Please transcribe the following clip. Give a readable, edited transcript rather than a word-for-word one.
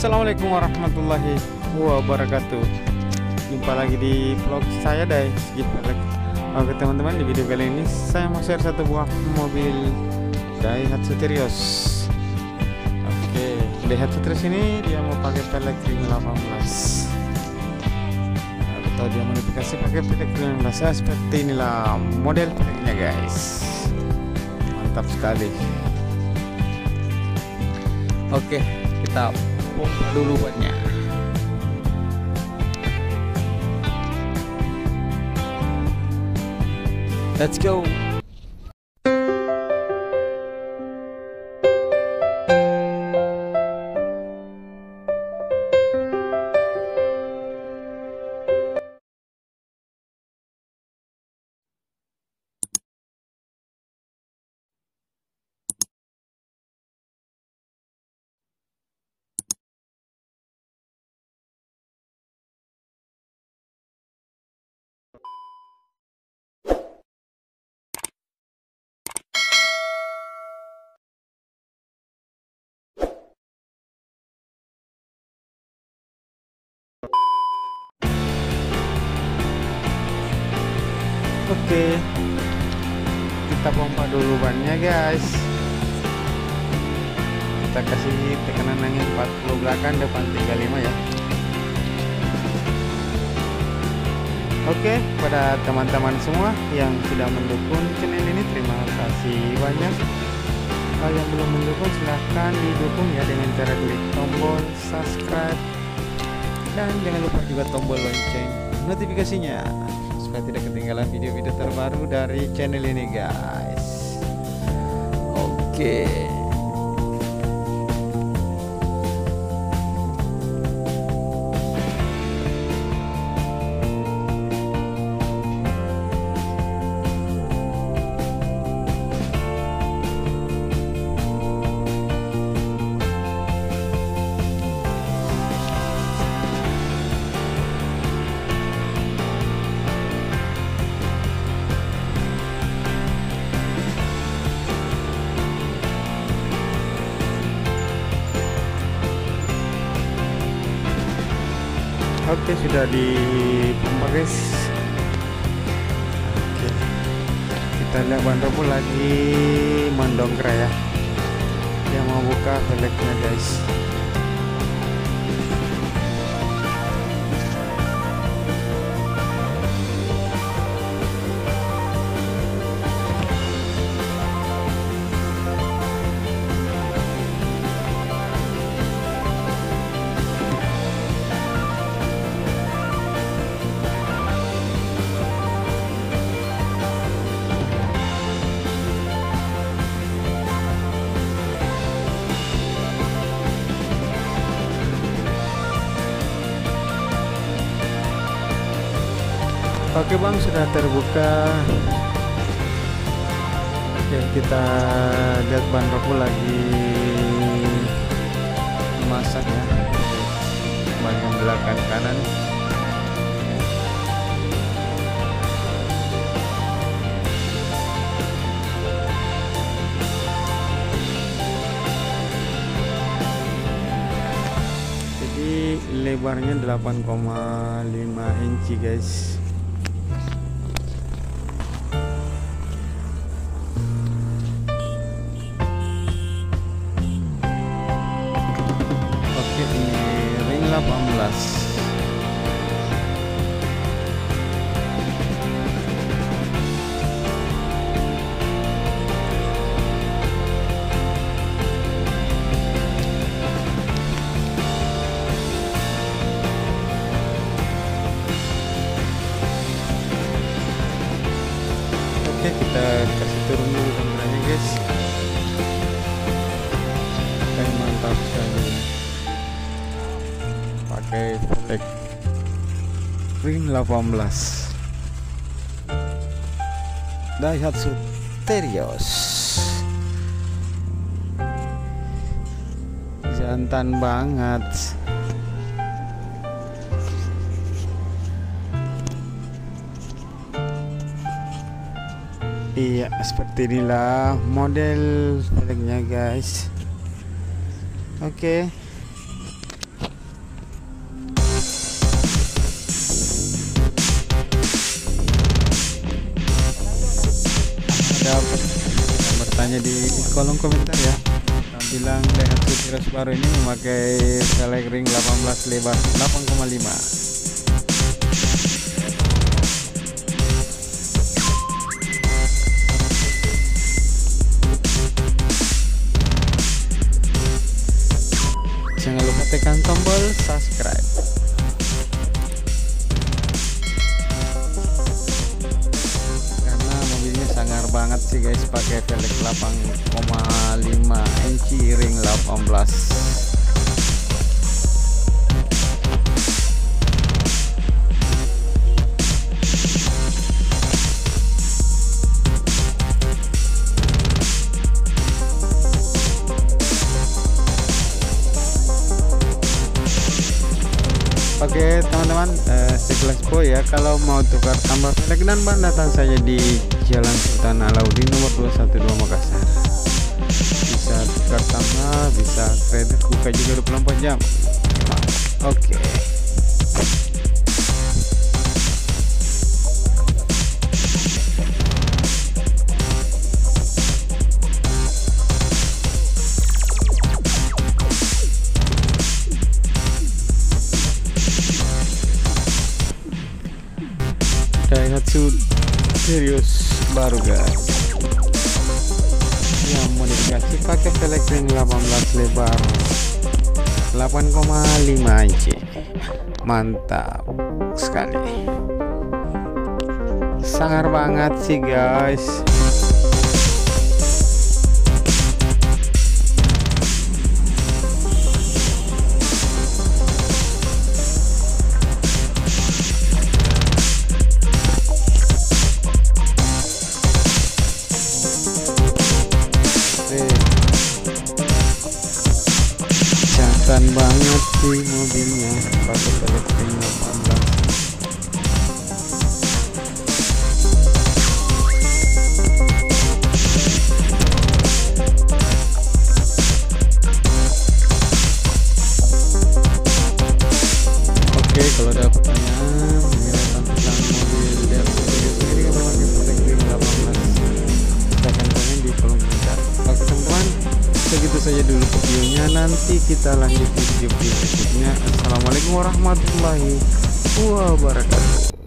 Assalamualaikum warahmatullahi wabarakatuh. Jumpa lagi di vlog saya Daihatsu Pelek. Oke teman-teman, di video kali ini saya mau share satu buah mobil Daihatsu Terios. Oke, Daihatsu Terios ini dia mau pakai pelek ring 18 atau dia modifikasi pakai pelek ring 18. Seperti inilah model peleknya guys. Mantap sekali. Oke, kita pompa dulu buatnya. Let's go. Oke, kita pompa dulu bannya guys. Kita kasih tekanan angin 40 belakang, depan 35 ya. Oke, pada teman-teman semua yang sudah mendukung channel ini, terima kasih banyak. Kalau yang belum mendukung silahkan didukung ya dengan cara klik tombol subscribe dan jangan lupa juga tombol lonceng notifikasinya supaya tidak ketinggalan video-video terbaru dari channel ini guys. Oke. Oke, sudah di pompa guys. Oke, kita lihat ban robo lagi mendongkrak ya. Dia mau buka peleknya guys. Oke bang, sudah terbuka. Oke, kita lihat ban robo lagi masak ya, ban yang belakang kanan. Jadi lebarnya 8,5 inci guys. Ring 18. Oke, kita kasih turun dulu kameranya guys. Oke, mantap sekali. Pakai pelek ring 18 Daihatsu Terios. Jantan banget. Iya, seperti inilah model peleknya guys. Oke. pendapat, bertanya di kolom komentar ya. Bilang Daihatsu Tirus baru ini memakai velg ring 18 lebar 8,5. Jangan lupa tekan tombol subscribe. Karena mobilnya sangar banget sih guys, pakai velg 8,5 inci ring 18. Oke teman-teman, sekilas info ya, kalau mau tukar tambah velg dan ban datang saja di Jalan Sultan Alauddin nomor 212 Makassar. Bisa tukar tambah, bisa kredit, buka juga 24 jam. Oke. Daihatsu Tirus baru guys, yang modifikasi pakai velg ring 18 lebar 8,5 inci. Mantap sekali, sangar banget sih guys. Jantan banget sih mobilnya pakai velg ring 18. Oke, kalau ada pertanyaan tentang mobil Daihatsu Tirus ini memakai velg ring 18, silahkan komen di kolom komentar. Oke teman-teman, segitu saja dulu videonya, nanti kita lanjut di video berikutnya. Assalamualaikum warahmatullahi wabarakatuh.